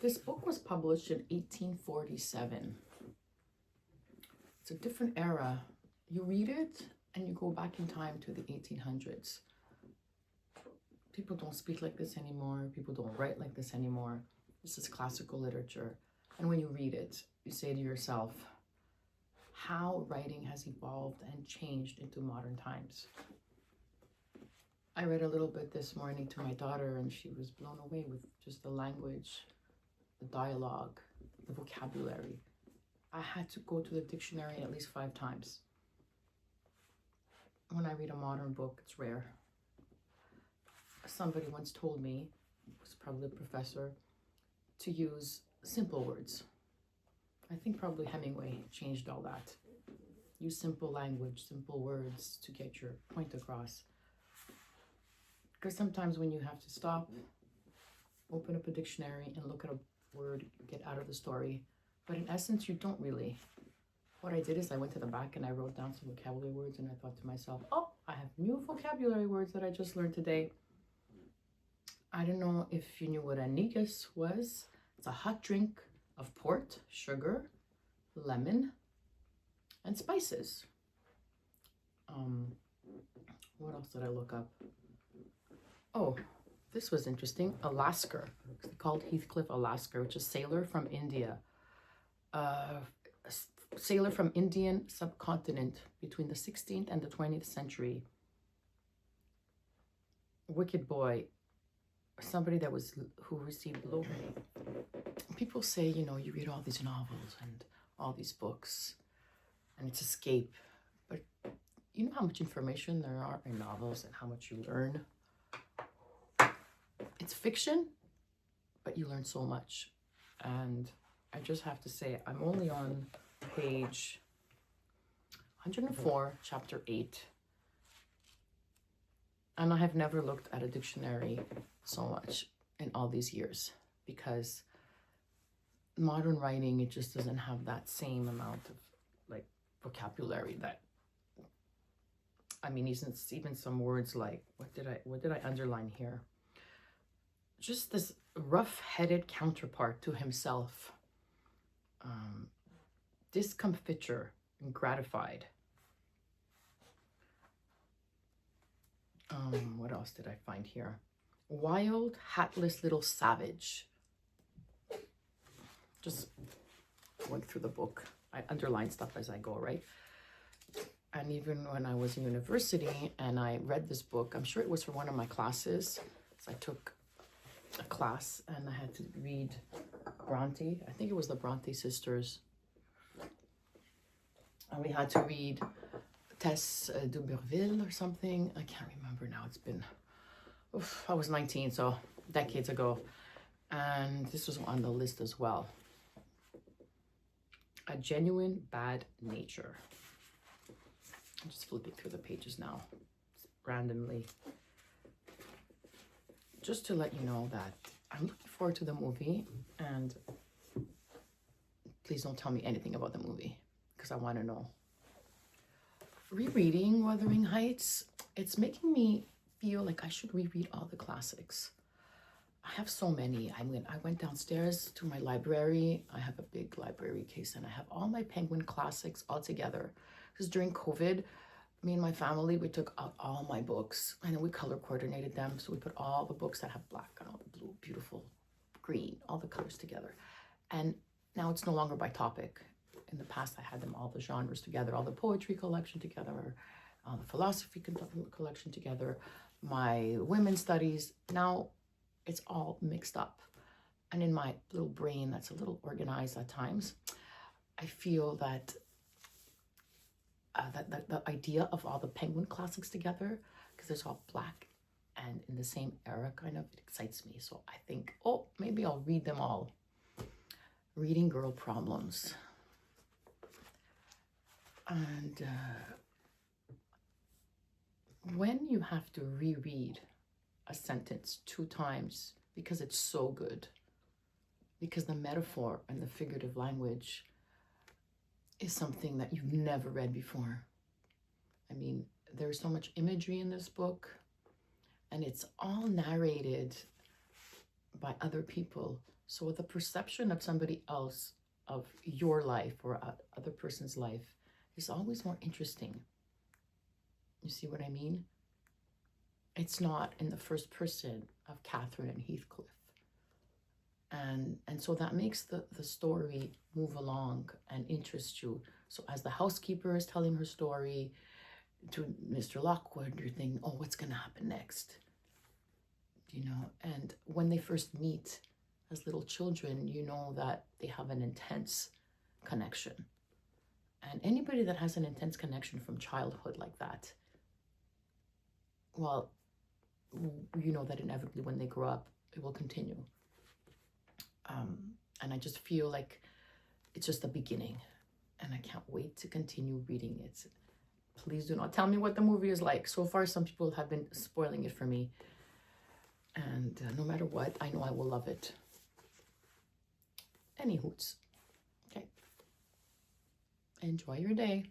This book was published in 1847. It's a different era. You read it and you go back in time to the 1800s. People don't speak like this anymore. People don't write like this anymore. This is classical literature. And when you read it, you say to yourself, how writing has evolved and changed into modern times. I read a little bit this morning to my daughter, and she was blown away with just the language, the dialogue, the vocabulary. I had to go to the dictionary at least 5 times. When I read a modern book, it's rare. Somebody once told me, it was probably a professor, to use simple words. I think probably Hemingway changed all that. Use simple language, simple words to get your point across. Because sometimes when you have to stop, open up a dictionary and look at a word, get out of the story. But in essence, you don't really. What I did is I went to the back and I wrote down some vocabulary words, and I thought to myself, oh, I have new vocabulary words that I just learned today. I don't know if you knew what a negus was. It's a hot drink of port, sugar, lemon, and spices. What else did I look up? Oh, this was interesting. Alaska. It's called Heathcliff Alaska, which is sailor from India. Sailor from Indian subcontinent between the 16th and the 20th century. Wicked boy. Somebody who received low. People say, you know, you read all these novels and all these books and it's escape. But you know how much information there are in novels and how much you learn? It's fiction, but you learn so much. And I just have to say, I'm only on page 104, chapter 8. And I have never looked at a dictionary so much in all these years, because modern writing, it just doesn't have that same amount of like vocabulary that, I mean, even some words like, what did I underline here? Just this rough-headed counterpart to himself. Discomfiture and gratified. What else did I find here? Wild, hatless little savage. Just going through the book. I underline stuff as I go, right? And even when I was in university and I read this book, I'm sure it was for one of my classes. So I took a class and I had to read Bronte. I think it was the Bronte sisters. And we had to read Tess d'Urberville or something. I can't remember now. It's been, I was 19, so decades ago. And this was on the list as well. A Genuine Bad Nature. I'm just flipping through the pages now, randomly. Just to let you know that I'm looking forward to the movie, and please don't tell me anything about the movie because I want to know. Rereading Wuthering Heights, it's making me feel like I should reread all the classics. I have so many. I went downstairs to my library. I have a big library case and I have all my Penguin classics all together. Because during COVID, me and my family, we took out all my books and then we color coordinated them. So we put all the books that have black and all the blue, beautiful green, all the colors together. And now it's no longer by topic. In the past, I had them all the genres together, all the poetry collection together, all the philosophy collection together, my women's studies. Now it's all mixed up. And in my little brain that's a little organized at times, I feel that the idea of all the Penguin classics together, because it's all black and in the same era, kind of, it excites me. So I think, oh, maybe I'll read them all. Reading Girl Problems. And when you have to reread a sentence 2 times because it's so good, because the metaphor and the figurative language is something that you've never read before. I mean, there's so much imagery in this book, and it's all narrated by other people. So the perception of somebody else, of your life or other person's life, is always more interesting. You see what I mean? It's not in the first person of Catherine and Heathcliff. And so that makes the story move along and interest you. So as the housekeeper is telling her story to Mr. Lockwood, you're thinking, oh, what's going to happen next? You know, and when they first meet as little children, you know that they have an intense connection. And anybody that has an intense connection from childhood like that, well, you know that inevitably when they grow up, it will continue. And I just feel like it's just the beginning. And I can't wait to continue reading it. Please do not tell me what the movie is like. So far, some people have been spoiling it for me. And no matter what, I know I will love it. Any hoots. Okay. Enjoy your day.